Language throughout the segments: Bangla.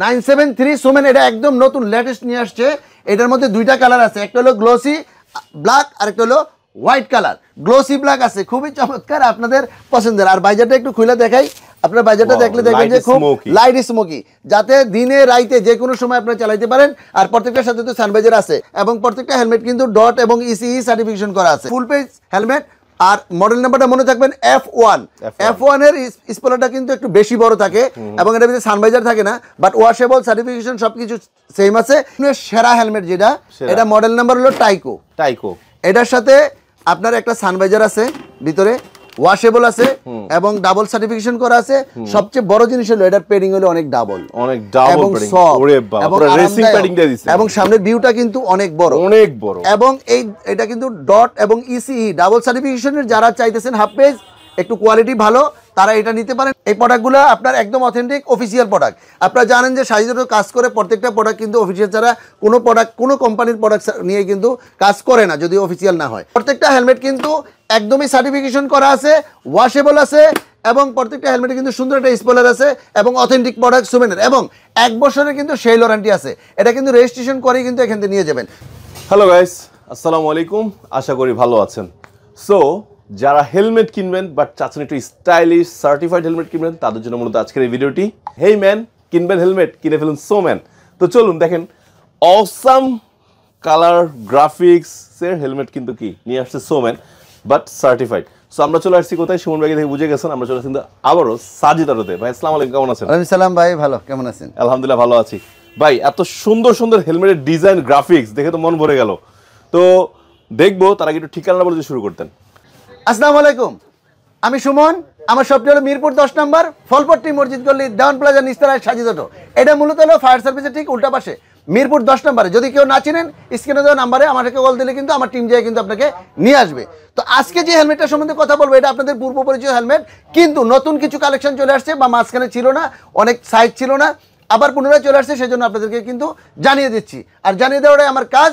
973 সোমেন, এটা একদম নতুন লেটেস্ট নিয়ে আসছে। এটার মধ্যে দুইটা কালার আছে, একটা হলো গ্লোসি ব্ল্যাক আর একটা হলো হোয়াইট কালার। গ্লোসি ব্ল্যাক আছে, খুবই চমৎকার, আপনাদের পছন্দের। আর বাইজারটা একটু খুলে দেখাই, আপনার বাজারটা দেখলে দেখবেন যে খুব লাইট স্মোকি, যাতে দিনে রাইতে যে কোনো সময় আপনারা চালাতে পারেন। আর প্রত্যেকটার সাথে তো সানভাইজার আছে এবং প্রত্যেকটা হেলমেট কিন্তু ডট এবং ইসিই সার্টিফিকেশন করা আছে, ফুল পেজ হেলমেট। আর মডেল নাম্বারটা মনে থাকবেন F1 এর স্পয়লারটা কিন্তু একটু বেশি বড় থাকে এবং এটার ভিতরে সানভাইজার থাকে না, বাট ওয়াশেবল, সার্টিফিকেশন সবকিছু সেম আছে। সেরা হেলমেট যেটা, এটা মডেল নাম্বার হলো টাইকো। এটার সাথে আপনার একটা সানভাইজার আছে ভিতরে, ওয়াশেবল আছে এবং ডাবল সার্টিফিকেশন করা আছে। সবচেয়ে বড় জিনিস হলো এটার প্যাডিং হলো অনেক ডাবল প্যাডিং, ওরে বাবা, পুরো রেসিং প্যাডিং দিয়ে দিয়েছে এবং সামনের ভিউটা কিন্তু অনেক বড় এবং এটা কিন্তু ডট এবং ইসিই ডাবল সার্টিফিকেশনের যারা চাইতেছেন হাফ পেজ একটু কোয়ালিটি ভালো, তারা এটা নিতে পারেন। এই প্রোডাক্টগুলো আপনার একদম অথেন্টিক অফিসিয়াল প্রোডাক্ট। আপনারা জানেন যে সাইজের কাজ করে, প্রত্যেকটা প্রোডাক্ট কিন্তু অফিসিয়াল ছাড়া কোনো প্রোডাক্ট কোনো কোম্পানির প্রোডাক্ট নিয়ে কিন্তু কাজ করে না যদি অফিসিয়াল না হয়। প্রত্যেকটা হেলমেট কিন্তু একদমই সার্টিফিকেশন করা আছে, ওয়াশেবল আছে এবং প্রত্যেকটা হেলমেটে কিন্তু সুন্দর একটা স্পয়লার আছে এবং অথেন্টিক প্রোডাক্ট সোমেনের এবং 1 বছরের কিন্তু সেই ওয়ারেন্টি আছে। এটা কিন্তু রেজিস্ট্রেশন করেই কিন্তু এখান থেকে নিয়ে যাবেন। হ্যালো গাইস, আসসালামু আলাইকুম, আশা করি ভালো আছেন। সো যারা হেলমেট কিনবেন বাট চাচ্ছেন একটু স্টাইলিশ সার্টিফাইড হেলমেট কিনবেন, তাদের জন্য মূলত আজকের এই ভিডিওটি। হেই ম্যান, কিনবেন হেলমেট, কিনে ফেলুন সোম্যান। তো চলুন দেখেন, অসাম কালার গ্রাফিক্সের হেলমেট কিন্তু কি নিয়ে আসছে সোম্যান, বাট সার্টিফাইড। সো আমরা চলে আসছি কোথায়, সুমন ভাই থেকে বুঝে গেছেন, আমরা চলে আসছি আবারও সাজিদ আরতে। ভাই আসসালামু আলাইকুম, কেমন আছেন? ওয়ালাইকুম সালাম ভাই, ভালো, কেমন আছেন? আলহামদুলিল্লাহ ভালো আছি ভাই। এত সুন্দর সুন্দর হেলমেটের ডিজাইন গ্রাফিক্স দেখে তো মন ভরে গেল। তো দেখবো তার আগে একটু ঠিকানা বলে শুরু করতেন। আসসালামু আলাইকুম, আমি সুমন। আমার শপটি হলো মিরপুর 10 নম্বর ফলপট্টি মসজিদ গলি ডাউন প্লাজা নিস্তারায় সাজিদ অটো। এটা মূলত হলো ফায়ার সার্ভিসের ঠিক উল্টা পাশে, মিরপুর 10 নম্বরে। যদি কেউ না চিনেন, স্ক্রিনে দেওয়া নাম্বারে আমাকে কল দিলে কিন্তু আমার টিম যায় কিন্তু আপনাকে নিয়ে আসবে। তো আজকে যে হেলমেটটার সম্বন্ধে কথা বলবো, এটা আপনাদের পূর্ব পরিচিত হেলমেট, কিন্তু নতুন কিছু কালেকশন চলে আসছে, বা মাঝখানে ছিল না, অনেক সাইজ ছিল না, আবার পুনরায় চলে আসছে, সেজন্য আপনাদেরকে কিন্তু জানিয়ে দিচ্ছি। আর জানিয়ে দেওয়াটাই আমার কাজ,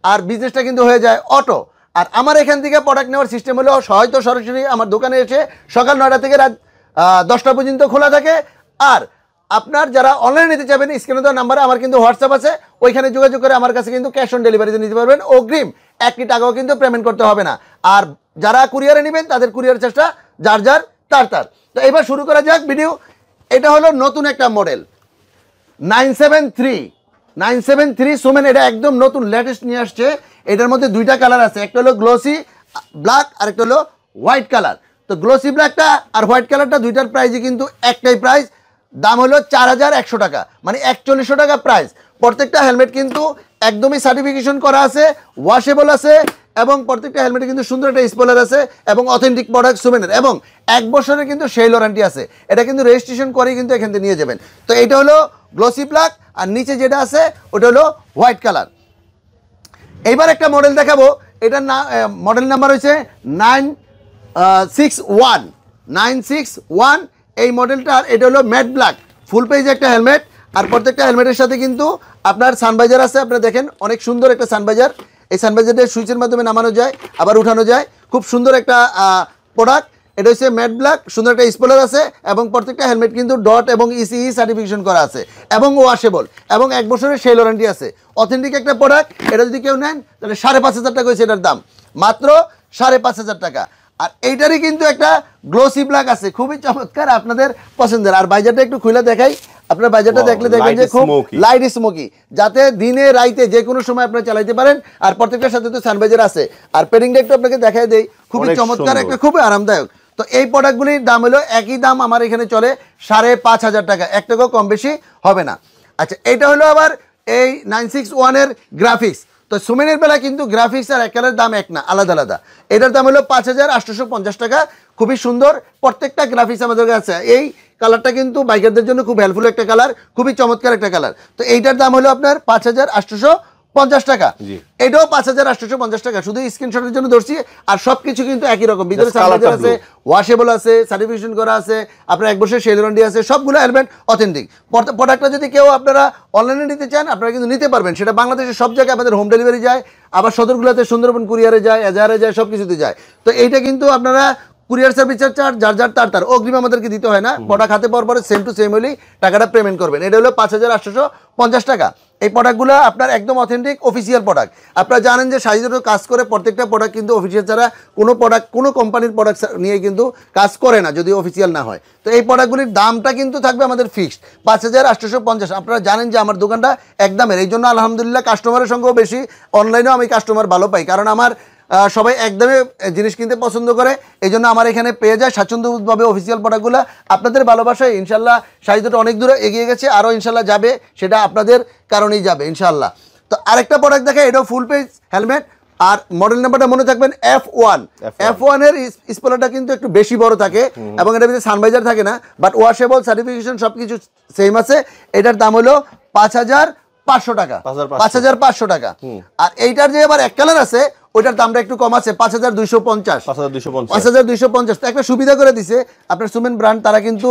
আর বিজনেসটা কিন্তু হয়ে যায় অটো। আর আমার এখান থেকে প্রোডাক্ট নেওয়ার সিস্টেম হলো হয়তো সরাসরি আমার দোকানে এসে সকাল 9টা থেকে রাত 10টা পর্যন্ত খোলা থাকে। আর আপনার যারা অনলাইনে নিতে চাইবেন, স্ক্রিনে দেওয়া নাম্বারে আমার কিন্তু হোয়াটসঅ্যাপ আছে, ওইখানে যোগাযোগ করে আমার কাছে কিন্তু ক্যাশ অন ডেলিভারিতে নিতে পারবেন। অগ্রিম 1 টাকাও কিন্তু পেমেন্ট করতে হবে না। আর যারা কুরিয়ারে নেবেন, তাদের কুরিয়ার চেষ্টা যার তার। তো এবার শুরু করা যাক ভিডিও। এটা হলো নতুন একটা মডেল 973 সোমেন, এটা একদম নতুন লেটেস্ট নিয়ে আসছে। এটার মধ্যে দুইটা কালার আছে, একটা হলো গ্লোসি ব্ল্যাক আর একটা হলো হোয়াইট কালার। তো গ্লোসি ব্ল্যাকটা আর হোয়াইট কালারটা দুইটার প্রাইসই কিন্তু একটাই প্রাইস, দাম হলো 4100 টাকা, মানে 4100 টাকা প্রাইস। প্রত্যেকটা হেলমেট কিন্তু একদমই সার্টিফিকেশন করা আছে, ওয়াশেবল আছে এবং প্রত্যেকটা হেলমেটে কিন্তু সুন্দর একটা স্পয়লার আছে এবং অথেন্টিক প্রোডাক্ট সোমেনের এবং 1 বছরের কিন্তু সেই ওয়ারেন্টি আছে। এটা কিন্তু রেজিস্ট্রেশন করেই কিন্তু এখান থেকে নিয়ে যাবেন। তো এটা হলো গ্লোসি ব্ল্যাক আর নিচে যেটা আছে ওটা হলো হোয়াইট কালার। এইবার একটা মডেল দেখাবো, এটার মডেল নাম্বার হচ্ছে 961। এই মডেলটার এটা হলো ম্যাট ব্ল্যাক ফুল পেজ একটা হেলমেট। আর প্রত্যেকটা হেলমেটের সাথে কিন্তু আপনার সানভাইজার আছে, আপনারা দেখেন অনেক সুন্দর একটা সানভাইজার। এই সানভাইজারটা সুইচের মাধ্যমে নামানো যায়, আবার উঠানো যায়, খুব সুন্দর একটা প্রোডাক্ট। এটা হচ্ছে ম্যাট ব্ল্যাক, সুন্দর একটা স্পয়লার আছে এবং প্রত্যেকটা হেলমেট কিন্তু ডট এবং ইসিই সার্টিফিকেশন করা আছে এবং ওয়াশেবল এবং 1 বছরের সেই ওয়ারেন্টি আছে। অথেন্টিক একটা প্রোডাক্ট। এটা যদি কেউ নেন তাহলে 5500 টাকা হয়েছে এটার দাম, মাত্র 5500 টাকা। আর এইটারই কিন্তু একটা গ্লোসি ব্ল্যাক আছে, খুবই চমৎকার, আপনাদের পছন্দের। আর বাইজারটা একটু খুলে দেখাই, আপনার বাজারটা দেখলে দেখবেন যে খুব লাইট স্মোকি, যাতে দিনে রাইতে যে কোনো সময় আপনারা চালাইতে পারেন। আর প্রত্যেকটার সাথে তো সানভাইজার আছে। আর প্যাডিংটা একটু আপনাকে দেখাই দেই, খুবই চমৎকার একটা, খুবই আরামদায়ক। তো এই প্রোডাক্টগুলির দাম হলো একই দাম, আমার এখানে চলে 5500 টাকা, 1 টাকাও কম বেশি হবে না। আচ্ছা, এটা হলো আবার এই 961 এর গ্রাফিক্স। তো সোমেনের বেলা কিন্তু গ্রাফিক্স আর একের দাম এক না, আলাদা আলাদা। এটার দাম হলো 5850 টাকা, খুবই সুন্দর। প্রত্যেকটা গ্রাফিক্স আমাদের কাছে আছে। এই কালারটা কিন্তু বাইকারদের জন্য খুব হেল্পফুল একটা কালার, খুবই চমৎকার একটা কালার। তো এইটার দাম হলো আপনার 5850 টাকা, এটাও 5850 টাকা। শুধু স্ক্রিনশটের জন্য ধরছি। আর সবকিছু কিন্তু একই রকম, ভিতরে সানভাইজার আছে, ওয়াশেবল আছে, সার্টিফিকেশন করা আছে, আপনার 1 বছরের সেই ওয়ারেন্টি আছে, সবগুলো হেলমেট অথেন্টিক। প্রোডাক্টটা যদি কেউ আপনারা অনলাইনে নিতে চান, আপনারা কিন্তু নিতে পারবেন। সেটা বাংলাদেশের সব জায়গায় আমাদের হোম ডেলিভারি যায়, আবার সদরগুলোতে সুন্দরবন কুরিয়ারে যায়, এজাহারে যায়, সব কিছুতে যায়। তো এইটা কিন্তু আপনারা কুরিয়ার সার্ভিসের চার্জ যার তার অগ্রিম আমাদেরকে দিতে হয় না, প্রোডাক্ট হাতে পাওয়ার পরে সেম টু সেম হলেই টাকাটা পেমেন্ট করবেন। এটা হলো 5850 টাকা। এই প্রোডাক্টগুলো আপনার একদম অথেন্টিক অফিসিয়াল প্রোডাক্ট। আপনারা জানেন যে শাহিদুরও কাজ করে, প্রত্যেকটা প্রোডাক্ট কিন্তু অফিসিয়াল ছাড়া কোনো প্রোডাক্ট কোনো কোম্পানির প্রোডাক্ট নিয়ে কিন্তু কাজ করে না যদি অফিসিয়াল না হয়। তো এই প্রোডাক্টগুলির দামটা কিন্তু থাকবে আমাদের ফিক্সড 5850। আপনারা জানেন যে আমার দোকানটা একদমের, এই জন্য আলহামদুলিল্লাহ কাস্টমারের সঙ্গেও বেশি, অনলাইনেও আমি কাস্টমার ভালো পাই, কারণ আমার সবাই একদমে জিনিস কিনতে পছন্দ করে। এই জন্য আমার এখানে পেয়ে যায় স্বাচ্ছন্দ্যভাবে অফিসিয়াল প্রোডাক্টগুলো। আপনাদের ভালোবাসায় ইনশাল্লাহ শাহিদুরটা অনেক দূরে এগিয়ে গেছে, আরও ইনশাল্লাহ যাবে, সেটা আপনাদের কারণেই যাবে ইনশাল্লাহ। তো আরেকটা প্রোডাক্ট দেখে, এটাও ফুল পেজ হেলমেট, আর মডেল নাম্বারটা মনে থাকবেন F1 এর স্পয়লারটা কিন্তু একটু বেশি বড় থাকে এবং এটার ভিতরে সানভাইজার থাকে না, বাট ওয়াশেবল, সার্টিফিকেশন সবকিছু সেম আছে। এটার দাম হলো 5500 টাকা, 5500 টাকা। আর এইটার যে আবার এক কালার আছে ওইটার দামটা একটু কম আছে, 5250। একটা সুবিধা করে দিছে আপনার সুমেন ব্র্যান্ড, তারা কিন্তু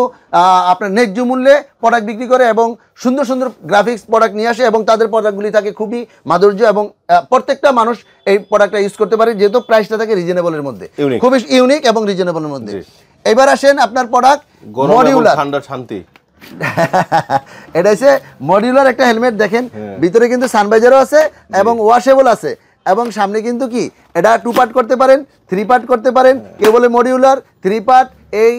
আপনার ন্যায্য মূল্যে প্রোডাক্ট বিক্রি করে এবং সুন্দর সুন্দর গ্রাফিক্স প্রোডাক্ট নিয়ে আসে এবং তাদের প্রোডাক্টগুলি থাকে খুবই মাধুর্য এবং প্রত্যেকটা মানুষ এই প্রোডাক্টটা ইউজ করতে পারে, যেহেতু প্রাইসটা থাকে রিজনেবলের মধ্যে, খুবই ইউনিক এবং রিজনেবলের মধ্যে। এবার আসেন আপনার প্রোডাক্ট মডিউলার, ঠান্ডা শান্তি। এটা হচ্ছে মডিউলার একটা হেলমেট। দেখেন ভিতরে কিন্তু সানভাইজারও আছে এবং ওয়াশেবল আছে, এবং সামনে কিন্তু কি এটা 2 পার্ট করতে পারেন, 3 পার্ট করতে পারেন। কেউ বলে মডিউলার 3 পার্ট, এই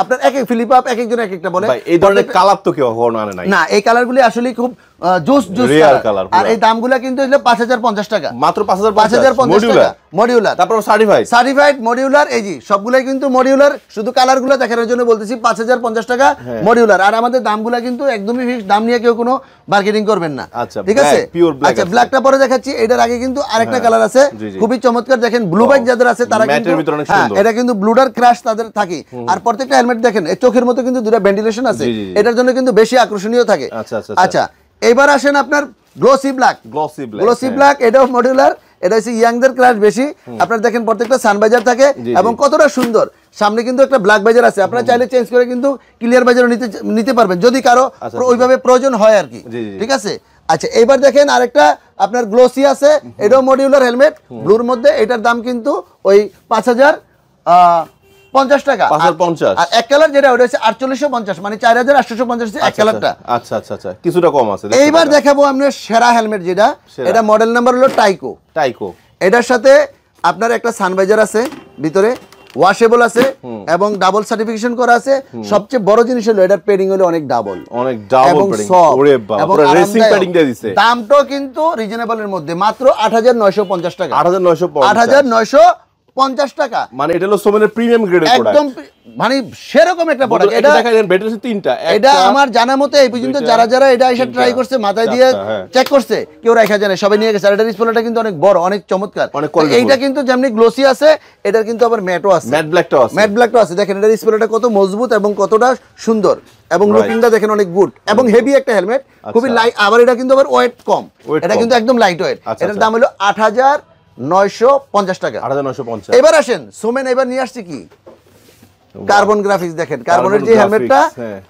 আপনার এক এক ফিলিপ আপ এক একজন এক একটা বলে। এই ধরনের কালার তো কেউ কখনো আনে নাই না, এই কালারগুলি আসলে খুব জুস কালার। আর এই দামগুলো কিন্তু হলো 5050 টাকা, মাত্র 5050 টাকা মডিউলার। তারপর সার্টিফাইড মডিউলার, এই জি সবগুলাই কিন্তু মডিউলার, শুধু কালারগুলো দেখানোর জন্য বলতেছি 5050 টাকা মডিউলার। আর আমাদের দামগুলো কিন্তু একদমই ফিক্সড, দাম নিয়ে কেউ কোনো মার্কেটিং করবেন না, ঠিক আছে? আচ্ছা, ব্ল্যাকটা পরে দেখাচ্ছি। এটার আগে কিন্তু আরেকটা কালার আছে খুবই চমৎকার। দেখেন ব্লু বাইক যাদের আছে তারা কিন্তু, এটা কিন্তু ব্লুডার ক্রাশ তাদের থাকে। আর প্রত্যেকটা হেলমেট দেখেন এই চোখের মতো কিন্তু দুটো ভেন্টিলেশন আছে, এটার জন্য কিন্তু বেশি আকর্ষণীয় থাকে। আচ্ছা, এবার আসেন আপনার গ্লোসি ব্ল্যাক, এটাও মডিউলার। এটা হচ্ছে ইয়াংদের ক্রাশ বেশি। আপনারা দেখেন প্রত্যেকটা সানভাইজার থাকে এবং কতটা সুন্দর। সামনে কিন্তু একটা ব্ল্যাক ভাইজার আছে, আপনারা চাইলে চেঞ্জ করে কিন্তু ক্লিয়ার ভাইজারও নিতে পারবেন যদি কারো ওইভাবে প্রয়োজন হয় আর কি, ঠিক আছে? আচ্ছা, এইবার দেখেন আরেকটা আপনার গ্লোসি আছে, এটাও মডিউলার হেলমেট ব্লুর মধ্যে। এটার দাম কিন্তু ওই 5050 টাকা। আর এক কালার যেটা ওটা হচ্ছে 4850, মানে 4850 এক কালারটা। আচ্ছা আচ্ছা আচ্ছা, কিছুটা কম আছে। এইবার দেখাবো আপনার সেরা হেলমেট যেটা, এটা মডেল নাম্বার হলো টাইকো। এটার সাথে আপনার একটা সানভাইজার আছে, ভিতরে ওয়াশেবল আছে এবং ডাবল সার্টিফিকেশন করা আছে। সবচেয়ে বড় জিনিস হলো এটার পেডিং হলো অনেক ডাবল পেডিং। ওরে বাবা, পুরো রেসিং পেডিং দিয়ে দিয়েছে। দামটাও কিন্তু রিজনেবলের মধ্যে, মাত্র 8950 টাকা। 8950 টাকা, মানে এটা হলো সোমেনের প্রিমিয়াম গ্রেডের প্রোডাক্ট, একদম মানে সেরকম একটা প্রোডাক্ট। এটা দেখেন ব্যাটারি আছে 3টা। এটা আমার জানা মতে এই পর্যন্ত যারা এটা এসে ট্রাই করছে, মাথায় দিয়ে চেক করছে, কেউ রাখা যায় না, সবাই নিয়ে গেছে। আর এটার স্পয়লারটা কিন্তু অনেক বড়, অনেক চমৎকার। এইটা কিন্তু যেমনি গ্লোসি আছে, এটার কিন্তু আবার ম্যাটও আছে, ম্যাট ব্ল্যাকটাও আছে। দেখেন এটার স্পয়লারটা কত মজবুত এবং কতটা সুন্দর, এবং লুকিংটা দেখেন অনেক গুড এবং হেভি একটা হেলমেট, খুবই লাইট। আবার এটা কিন্তু আবার ওয়েট কম, এটা কিন্তু একদম লাইট ওয়েট। এটার দাম হলো 8950 টাকা। এবার আসেন সোমেন, এবার নিয়ে আসছে কি কার্বন গ্রাফিক্স। দেখেন কার্বনের যে হেলমেটটা,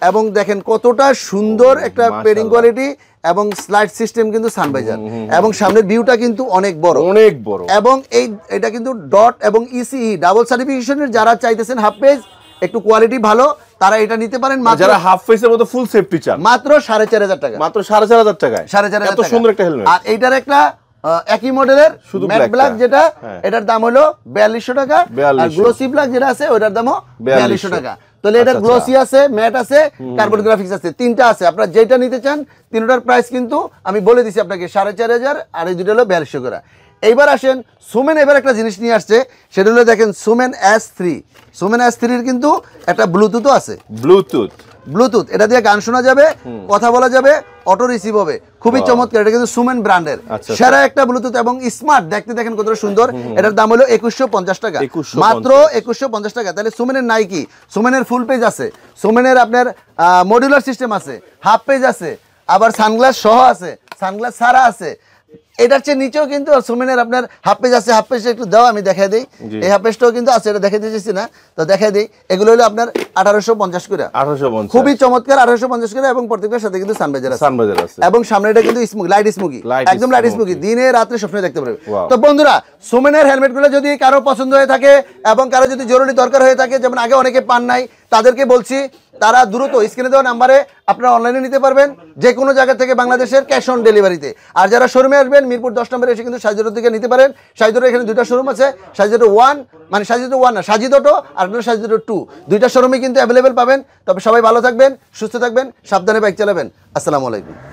এবং দেখেন কতটা সুন্দর একটা পেডিং কোয়ালিটি এবং স্লাইড সিস্টেম কিন্তু সানভাইজার, এবং সামনের ভিউটা কিন্তু অনেক বড় এবং এটা কিন্তু ডট এবং ইসিই ডাবল সার্টিফিকেশনের যারা চাইতেছেন হাফ পেজ একটু কোয়ালিটি ভালো, তারা এটা নিতে পারেন। যারা হাফ পেজের মতো ফুল সেফটি চান মাত্র 4500 টাকা, মাত্র 4500 টাকায়। এত সুন্দর একটা হেলমেট। আর এইটার একটা একই মডেলের ম্যাট ব্ল্যাক যেটা, এটার দাম হলো 4200 টাকা। আর গ্লোসি ব্ল্যাক যেটা আছে ওটার দামও 4200 টাকা। তাহলে এটা গ্লোসি আছে, ম্যাট আছে, কার্বন গ্রাফিক্স আছে, তিনটা আছে। আপনারা যেটা নিতে চান তিনটার প্রাইস কিন্তু আমি বলে দিছি আপনাকে 4500, আর এই দুটো হলো 4200 করে। এইবার আসেন সুমেন, এবার একটা জিনিস নিয়ে আসছে, সেটা হলো দেখেন সুমেন S3। সুমেন S3 এর কিন্তু একটা ব্লুটুথও আছে, ব্লুটুথ এটা দিয়ে গান শোনা যাবে, কথা বলা যাবে, অটো রিসিভ হবে, খুবই চমৎকার। এটা কিন্তু সুমেন ব্র্যান্ডের সেরা একটা ব্লুটুথ এবং স্মার্ট, দেখতে দেখেন কতটা সুন্দর। এটার দাম হলো 2150 টাকা, মাত্র 2150 টাকা। তাহলে সুমেনের নাই কি, সুমেনের ফুল পেজ আছে, সুমেনের আপনার মডিউলার সিস্টেম আছে, হাফ পেজ আছে, আবার সানগ্লাস সহ আছে, সানগ্লাস ছাড়া আছে, এটার চেয়ে নিচেও কিন্তু সুমেনের আপনার হাফ পেজ আছে, হাফ পেজটা একটু দাও আমি দেখাই দিই। জি। এই হাফ পেজটাও কিন্তু আছে, এটা দেখাই দিয়েছি না, তো দেখাই দিই। এগুলো হলো আপনার 1850 করে, 1850 খুবই চমৎকার 1850 করে, এবং প্রত্যেকটার সাথে কিন্তু সানভাইজার আছে, সানবাজার আছে। এবং সামনেটা কিন্তু স্মোকি, লাইট স্মোকি, Light একদম লাইট smoky। স্মোকি, দিনে রাত্রে সবসময় দেখতে পারবে। Wow। তো বন্ধুরা, সুমেনের হেলমেটগুলো যদি কারো পছন্দ হয়ে থাকে এবং কারো যদি জরুরি দরকার হয়ে থাকে, যেমন আগে অনেকে পান নাই, তাদেরকে বলছি তারা দ্রুত স্ক্রিনে দেওয়া নাম্বারে আপনারা অনলাইনে নিতে পারবেন, যে কোনো জায়গা থেকে বাংলাদেশের, ক্যাশ অন ডেলিভারিতে। আর যারা শোরুমে আসবেন মিরপুর 10 নম্বরে এসে কিন্তু সাজিদোটো থেকে নিতে পারেন। সাজিদোটো এখানে দুইটা শোরুম আছে, সাজিদোটো 1 মানে সাজিদোটো 1 না, সাজিদোটো আর সাজিদোটো 2, দুইটা শোরুমে কিন্তু অ্যাভেলেবেল পাবেন। তবে সবাই ভালো থাকবেন, সুস্থ থাকবেন, সাবধানে বাইক চালাবেন। আসসালামু আলাইকুম।